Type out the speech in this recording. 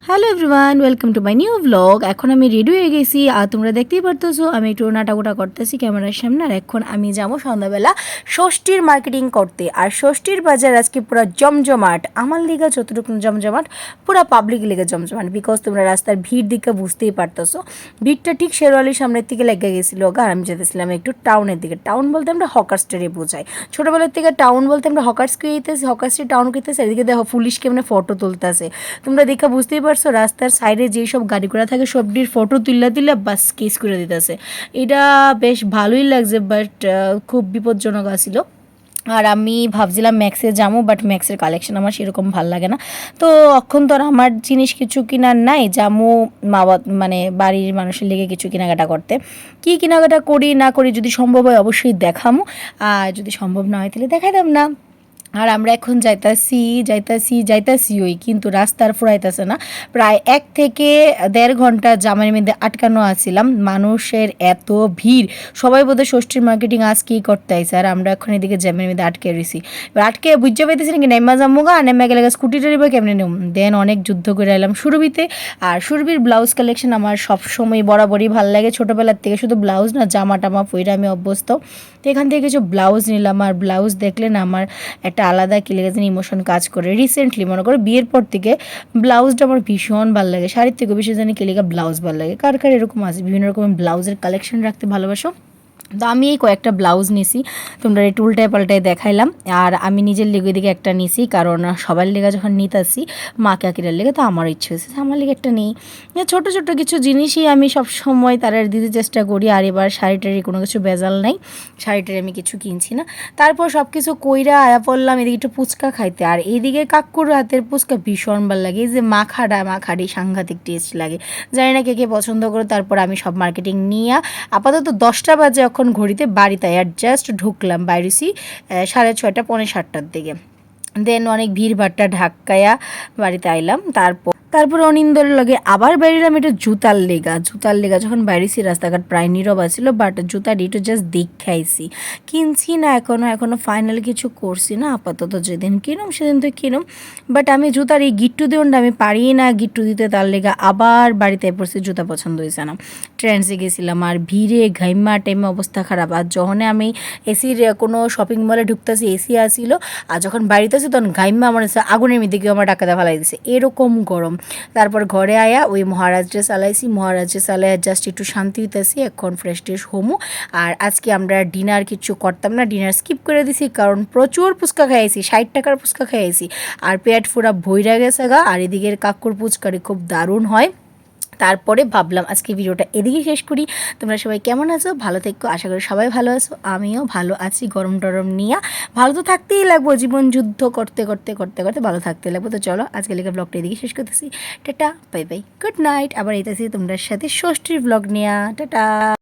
Hello everyone, welcome to my new blog. এখন আমি ready হয়ে গেছি আর তোমরা দেখতেই পারতেছো আমি একটু নাটাগোটা করতেছি ক্যামেরার সামনে। আর এখন আমি যাবো সন্ধ্যাবেলা ষষ্ঠীর মার্কেটিং করতে। আর ষষ্ঠীর বাজার আজকে পুরো জমজমাট, আমার লিগা যতটুকু জমজমাট, পুরো পাবলিক লিগে জমজমাট। বিকজ তোমরা রাস্তার ভিড় দিকে বুঝতেই পারতেছো, ভিড়টা ঠিক শেরওয়ালির সামনের থেকে লেগে গেছিলো। আর আমি যেতেছিলাম একটু টাউনের দিকে। টাউন বলতে আমরা হকার স্টোরে বোঝাই, ছোটোবেলার থেকে টাউন বলতে আমরা হকার স্ট্রিট টাউন খেতেছি। এদিকে দেখো পুলিশ কেমনে ফটো তুলতেছে, তোমরা দেখে বুঝতেই পারছো। রাস্তার সাইডে যেই সব গাড়ি ঘোড়া থাকে সবটির ফটো তুললা বাস কেস করে দিতেছে। এটা বেশ ভালোই লাগছে, বাট খুব বিপজ্জনক আছিল। আর আমি ভাবছিলাম ম্যাক্সে যাবো, বাট ম্যাক্সের কালেকশন আমার সেরকম ভাল লাগে না। তো অখন তো আর আমার জিনিস কিছু কেনার নাই, যাবো মানে বাড়ির মানুষের লেগে কিছু কেনাকাটা করতে। কি কেনাকাটা করি না করি যদি সম্ভব হয় অবশ্যই দেখামো, আর যদি সম্ভব না হয় তাহলে দেখাইতাম না। আর আমরা এখন যাইতাছি ওই, কিন্তু রাস্তার ফুরাইতেছে না। প্রায় 1 থেকে 1.5 ঘন্টা জামের মধ্যে আটকানো আছিলাম, মানুষের এত ভিড়। সবাই বোধহয় ষষ্ঠীর মার্কেটিং আজকেই করতে আইছে, আর আমরা এখন এদিকে জ্যামের মধ্যে আটকে রয়েছি। এবার আটকে বুঝতে পাইতেছি নাকি নেমা জামুগা, নেমা গেলে স্কুটি টারিবা কেমনে নেম। দেন অনেক যুদ্ধ করে এলাম সুরভিতে। আর সুরভির ব্লাউজ কালেকশন আমার সবসময় বরাবরই ভালো লাগে, ছোটোবেলার থেকে। শুধু ব্লাউজ না, জামা টামা পইরা আমি অভ্যস্ত। তো এখান থেকে কিছু ব্লাউজ নিলাম। আর ব্লাউজ দেখলে না আমার একটা আলাদা কি লেগেছে, ইমোশন কাজ করে। রিসেন্টলি মনে করো বিয়ের পর থেকে ব্লাউজটা আমার ভীষণ ভালো লাগে, শাড়ির থেকে বেশি জানি কেলিকা ব্লাউজ ভালো লাগে। কার কার এরকম আছে বিভিন্ন রকমের ব্লাউজের কালেকশন রাখতে ভালোবাসো। তো আমি এই কয়েকটা ব্লাউজ নিছি, তোমরা একটু উল্টায় পাল্টায় দেখাইলাম। আর আমি নিজের লেগে দিকে একটা নিছি, কারণ সবার লেগে যখন নিতাছি মা কাকিরার লেগে, তো আমার ইচ্ছে হয়েছে আমার লেগে একটা নেই। ছোটো ছোটো কিছু জিনিসই আমি সব সময় তারা দিতে চেষ্টা করি। আর এবার শাড়িটারি কোনো কিছু ভেজাল নাই, শাড়িটারি আমি কিছু কিনছি না। তারপর সব কিছু কইরা আয়া পড়লাম এদিকে একটু ফুচকা খাইতে। আর এইদিকে কাকুর হাতের ফুচকা ভীষণ ভালো লাগে, এই যে মাখাড়ি সাংঘাতিক টেস্ট লাগে। জানি না কে কে পছন্দ করে। তারপর আমি সব মার্কেটিং নিয়ে আপাতত 10টা বাজে এখন ঘড়িতে বাড়িতে অ্যাডজাস্ট ঢুকলাম, বাইরেছি 6:30 পৌনে 7টার দিকে। দেন অনেক ভিড় ভাট্টা ঢাকায়া বাড়িতে আইলাম। তারপর অনিন্দর লগে আবার বেরিলাম এটা জুতার লেগা যখন বাইরেছি রাস্তাঘাট প্রায় নীরব আছিল, বাট জুতার একটু জাস্ট দেখাইছি, কিনছি না এখনো ফাইনাল কিছু করছি না। আপাতত যেদিন কিনুম সেদিন তো কিনুম, বাট আমি জুতার এই গিট্টু দেওয়ানটা আমি পারি না গিট্টু দিতে। তার লেগা আবার বাড়িতে পড়ছি, জুতা পছন্দ হয়েছে না। ট্রেন্ডসে গেছিলাম আর ভিড়ে ঘাইমা টাইমে অবস্থা খারাপ। আর যখন আমি এসির কোনো শপিং মলে ঢুকতেছি এসি আসিল, আর যখন বাড়িতে আছি তখন ঘাইমা আমার আগুনের মধ্যে কেউ আমার ডাকাতে ফেলাই দিছে, এরকম গরম। তারপর ঘরে আয়া ওই মহারাজরে চালাইছি, মহারাজরে চালাইয়া জাস্ট একটু শান্তি হইতেছি। এখন ফ্রেশ ট্রেশ হোমো। আর আজকে আমরা ডিনার কিছু করতাম না, ডিনার স্কিপ করে দিছি, কারণ প্রচুর ফুচকা খাইছি, 60 টাকার ফুচকা খাইছি। আর পেট পুরা ভইরা গেছে গা। আর এদিকের কাকুর ফুচকারি খুব দারুণ হয়। তারপরে ভাবলাম আজকে ভিডিওটা এদিকে শেষ করি। তোমরা সবাই কেমন আছো, ভালো থেকো, আশা করি সবাই ভালো আছো, আমিও ভালো আছি। গরম টরম নিয়ে ভালো তো থাকতেই লাগবো, জীবন যুদ্ধ করতে করতে করতে করতে ভালো থাকতে লাগবো। তো চলো আজকে লেখা ব্লগটা এদিকে শেষ করতেছি। Tata bye bye, good night. আবার এতেছি তোমরা সাথে ষষ্ঠীর ব্লগ নিয়ে। টাটা।